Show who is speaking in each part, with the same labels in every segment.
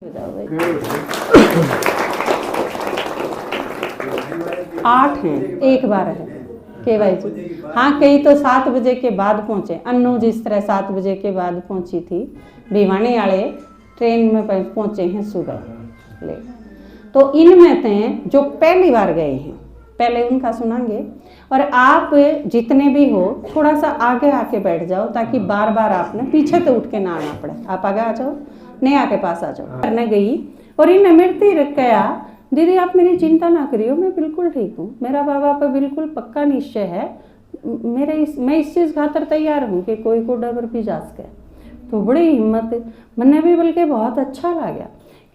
Speaker 1: 8 हैं, एक बार है केवाई जी। हाँ, कई तो 7 बजे के बाद पहुँचे। अन्नू जिस तरह 7 बजे के बाद पहुँची थी, भिवानी वाले ट्रेन में पहुँचे हैं सुबह ले। तो इनमें थे जो पहली बार गए हैं, पहले उनका सुनाएंगे। और आप जितने भी हो थोड़ा सा आगे आके बैठ जाओ ताकि बार बार आपने पीछे तो उठ के ना आना पड़े। आप आगे आ जाओ, नेहा के पास आ जाओ। करने गई और इन्हें मृत्यु रख गया, दीदी आप मेरी चिंता ना करियो, मैं बिल्कुल ठीक हूँ, मेरा बाबा पर बिल्कुल पक्का निश्चय है, मैं इस चीज़ खातर तैयार हूँ कि कोई को डबर भी जा सके। तो बड़ी हिम्मत मैंने भी बल्कि बहुत अच्छा लगा,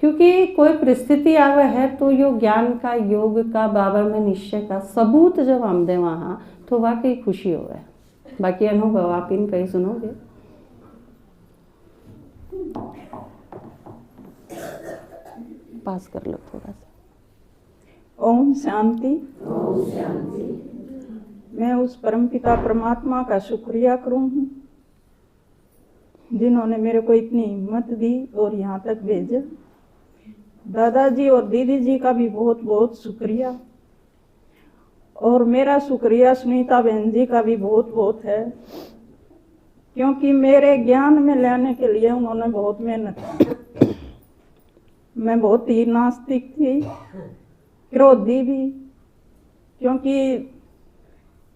Speaker 1: क्योंकि कोई परिस्थिति आवे है तो यो ज्ञान का, योग का, बाबा में निश्चय का सबूत जब हम दे वहाँ तो वाकई खुशी हो है। बाकी अनुभव आप इन कहीं सुनोगे। पास कर लो थोड़ा सा।
Speaker 2: ओम शांति। मैं उस परमपिता परमात्मा का शुक्रिया करूँ जिन्होंने मेरे को इतनी हिम्मत दी और यहाँ तक भेजा। दादाजी और दीदी जी का भी बहुत बहुत शुक्रिया, और मेरा शुक्रिया सुनीता बहन जी का भी बहुत बहुत है, क्योंकि मेरे ज्ञान में लाने के लिए उन्होंने बहुत मेहनत की। मैं बहुत ही नास्तिक थी, क्रोधी भी, क्योंकि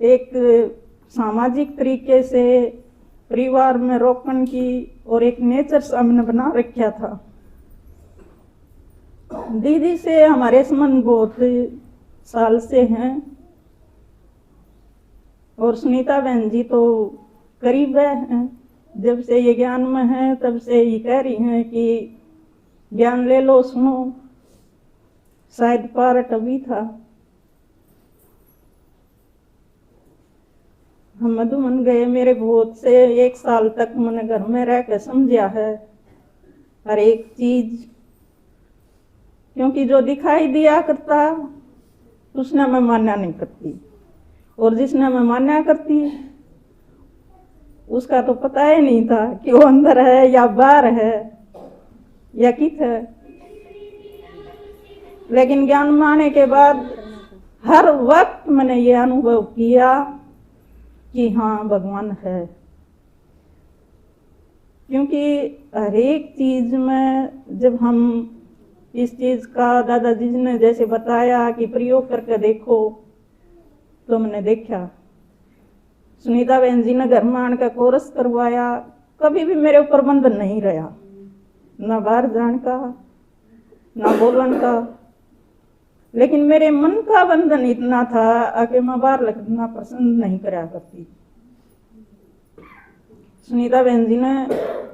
Speaker 2: एक सामाजिक तरीके से परिवार में रोकन की और एक नेचर सामने बना रखा था। दीदी से हमारे संबंध बहुत साल से हैं, और सुनीता बहन जी तो करीब हैं, जब से ये ज्ञान में है तब से ही कह रही हैं कि ज्ञान ले लो, सुनो। शायद पार्ट अभी था। हम मधुबन गए, मेरे बहुत से 1 साल तक मैंने घर में रह कर समझा है हर एक चीज, क्योंकि जो दिखाई दिया करता उसने मैं मान्या नहीं करती, और जिसने मैं मान्या करती उसका तो पता ही नहीं था कि वो अंदर है या बाहर है या कित है। लेकिन ज्ञान माने के बाद हर वक्त मैंने ये अनुभव किया कि हाँ भगवान है, क्योंकि हर एक चीज में जब हम इस चीज का दादाजी ने जैसे बताया कि प्रयोग करके देखो, तो मैंने देखा। सुनीता बहन जी ने घर में आने का कोर्स करवाया, कभी भी मेरे ऊपर बंधन नहीं रहा, ना बाहर जाने का ना बोलन का, लेकिन मेरे मन का बंधन इतना था कि मैं बाहर लगना पसंद नहीं करा करती। सुनीता बहन जी ने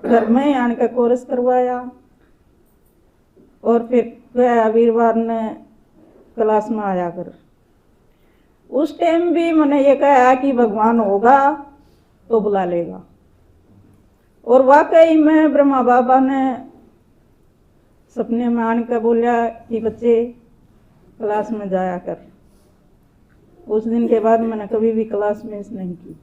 Speaker 2: घर में आने का कोर्स करवाया, और फिर वीरवार ने क्लास में आया कर। उस टाइम भी मैंने ये कहा कि भगवान होगा तो बुला लेगा, और वाकई में ब्रह्मा बाबा ने सपने में आने का बोला कि बच्चे क्लास में जाया कर। उस दिन के बाद मैंने कभी भी क्लास मिस नहीं की।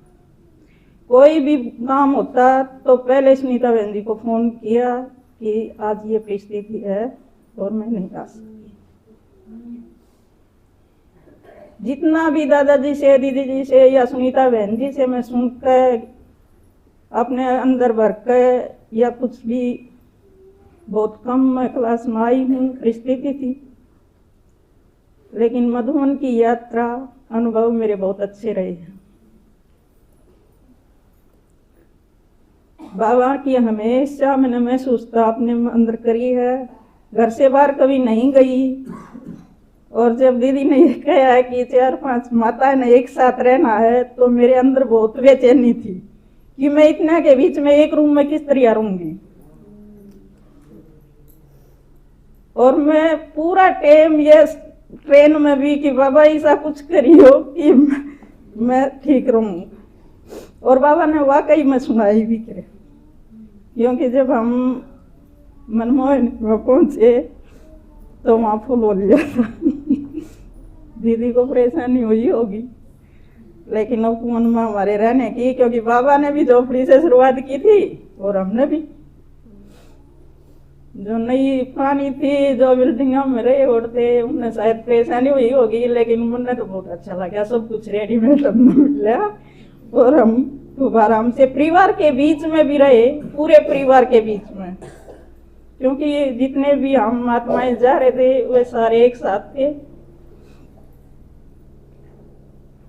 Speaker 2: कोई भी काम होता तो पहले सुनीता बहन जी को फोन किया कि आज ये परिस्थिति है और मैं नहीं आ सकती। जितना भी दादाजी से, दीदी जी से या सुनीता बहन जी से मैं सुनकर अपने अंदर भर कर या कुछ भी, बहुत कम मैं क्लास में आई हूँ, परिस्थिति थी। लेकिन मधुबन की यात्रा अनुभव मेरे बहुत अच्छे रहे हैं। बाबा की हमेशा मैंने महसूसता अपने अंदर करी है, घर से बाहर कभी नहीं गई। और जब दीदी ने ये कहा कि 4-5 माताएं ने एक साथ रहना है, तो मेरे अंदर बहुत बेचैनी थी कि मैं इतना के बीच में एक रूम में किस तरह रहूंगी। और मैं पूरा टाइम ये ट्रेन में भी कि बाबा ऐसा कुछ करियो कि मैं ठीक रहूं, और बाबा ने वाकई में सुनाई भी करे, क्योंकि जब हम मनमोहन में पहुंचे तो वहाँ फुल हो लिया था। दीदी को परेशानी हुई होगी, लेकिन उपवन में हमारे रहने की, क्योंकि बाबा ने भी झोपड़ी से शुरुआत की थी और हमने भी। जो नई पुरानी थी, जो बिल्डिंगों में रहे उड़ते, उन्हें शायद परेशानी हुई होगी, लेकिन मुझे तो बहुत अच्छा लगा। सब कुछ रेडीमेड हमने मिला और हम खूब आराम से परिवार के बीच में भी रहे, पूरे परिवार के बीच में, क्योंकि जितने भी हम आत्माएं जा रहे थे वे सारे एक साथ थे।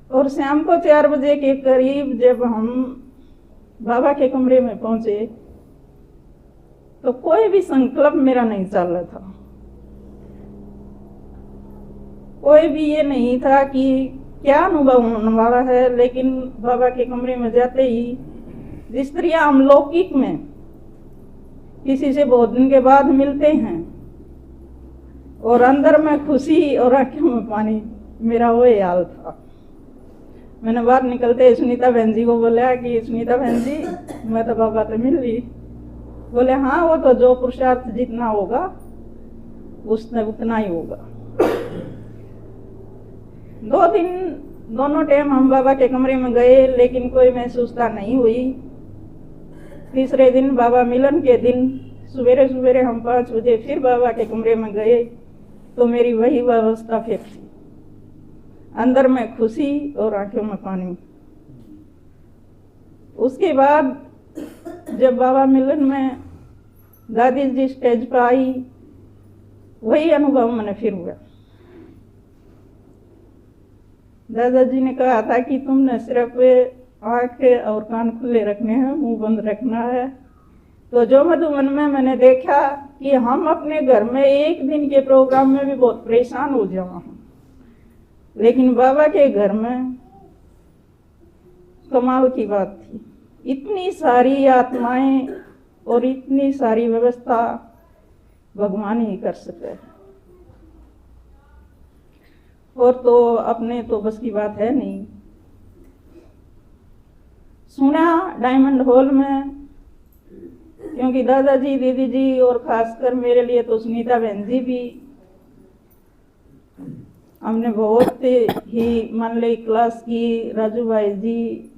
Speaker 2: और शाम को 4 बजे के करीब जब हम बाबा के कमरे में पहुंचे तो कोई भी संकल्प मेरा नहीं चल रहा था। कोई भी ये नहीं था कि क्या अनुभव होने वाला है, लेकिन बाबा के कमरे में जाते ही जिस तरह हम लौकिक में किसी से बहुत दिन के बाद मिलते हैं और अंदर में खुशी और आंखों में पानी, मेरा वो हाल था। मैंने बाहर निकलते सुनीता बहन जी को बोला कि सुनीता बहन जी, मैं तो बाबा से मिल ली। बोले हाँ, वो तो जो पुरुषार्थ जितना होगा उसने उतना ही होगा। 2 दिन दोनों टाइम हम बाबा के कमरे में गए, लेकिन कोई महसूसता नहीं हुई। तीसरे दिन बाबा मिलन के दिन सवेरे सवेरे हम 5 बजे फिर बाबा के कमरे में गए तो मेरी वही व्यवस्था फिर थी, अंदर में खुशी और आंखों में पानी। उसके बाद जब बाबा मिलन में दादी जी स्टेज पर आई, वही अनुभव मैंने फिर हुआ। दादाजी ने कहा था कि तुमने सिर्फ आंख और कान खुले रखने हैं, मुंह बंद रखना है। तो जो मधुबन में मैंने देखा कि हम अपने घर में एक दिन के प्रोग्राम में भी बहुत परेशान हो जाओ, लेकिन बाबा के घर में कमाल की बात थी। इतनी सारी आत्माएं और इतनी सारी व्यवस्था भगवान ही कर सके, और तो अपने तो बस की बात है नहीं। सुना डायमंड हॉल में, क्योंकि दादाजी, दीदी जी और खासकर मेरे लिए तो सुनीता बहन जी भी, हमने बहुत ही मान ली क्लास की, राजू भाई जी,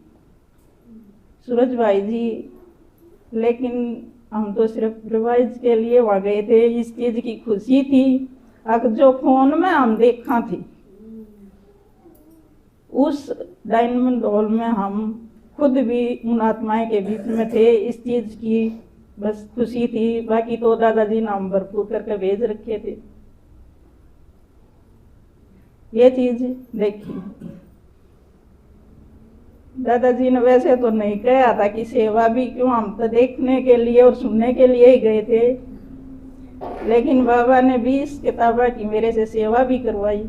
Speaker 2: सूरज भाई जी, लेकिन हम तो सिर्फ रिवाइज के लिए वहाँ गए थे। इस चीज की खुशी थी अगर जो फोन में हम देखा थी, उस डायमंड हॉल में हम खुद भी उन आत्माएं के बीच में थे। इस चीज की बस खुशी थी, बाकी तो दादाजी ने हम भरपूर करके भेज रखे थे। ये चीज देखी दादाजी ने वैसे तो नहीं कहा था कि सेवा भी क्यों, हम तो देखने के लिए और सुनने के लिए ही गए थे, लेकिन बाबा ने 20 किताबें की मेरे से सेवा भी करवाई।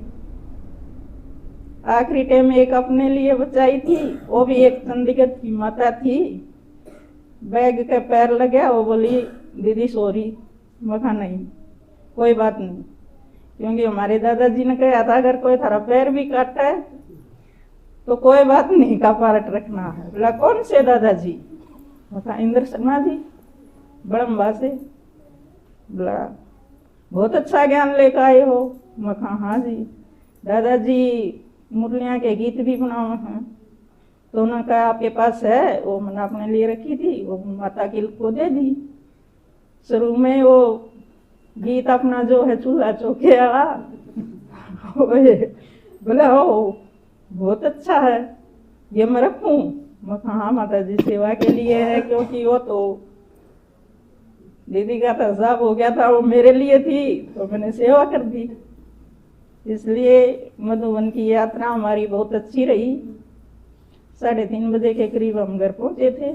Speaker 2: आखिरी टाइम एक अपने लिए बचाई थी, वो भी एक चंडीगढ़ की माता थी, बैग के पैर लगे, वो बोली दीदी सॉरी। मैं कहा नहीं कोई बात नहीं, क्योंकि हमारे दादाजी ने कहा था अगर कोई थारा पैर भी काटा है तो कोई बात नहीं का पार्ट रखना है। बोला कौन से दादाजी? बोला इंद्र शर्मा जी बड़म्बा से। बोला बहुत अच्छा ज्ञान लेकर आए हो। मैं कहा हाँ जी। दादाजी मुरलियाँ के गीत भी बनाए हैं। तो उन्होंने कहा आपके पास है? वो मैंने अपने लिए रखी थी, वो माता की को दे दी। शुरू में वो गीत अपना जो है चूल्हा चौके वाला बोला हो बहुत अच्छा है, ये मैं रखूं? मैं कहा हाँ माता जी सेवा के लिए है, क्योंकि वो तो दीदी का तो हिसाब हो गया था, वो मेरे लिए थी तो मैंने सेवा कर दी। इसलिए मधुबन की यात्रा हमारी बहुत अच्छी रही। 3:30 बजे के करीब हम घर पहुंचे थे।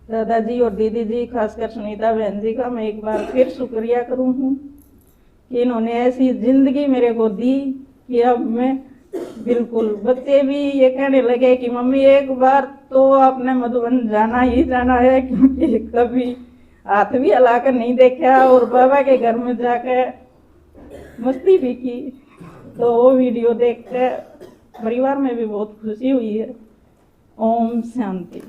Speaker 2: दादाजी और दीदी जी, खासकर सुनीता बहन जी का मैं एक बार फिर शुक्रिया करूं हूँ कि इन्होंने ऐसी जिंदगी मेरे को दी कि अब मैं बिल्कुल, बच्चे भी ये कहने लगे कि मम्मी एक बार तो आपने मधुबन जाना ही जाना है, क्योंकि कभी हाथ भी हिलाकर नहीं देखा और बाबा के घर में जाकर मस्ती भी की। तो वो वीडियो देखकर परिवार में भी बहुत खुशी हुई है। ओम शांति।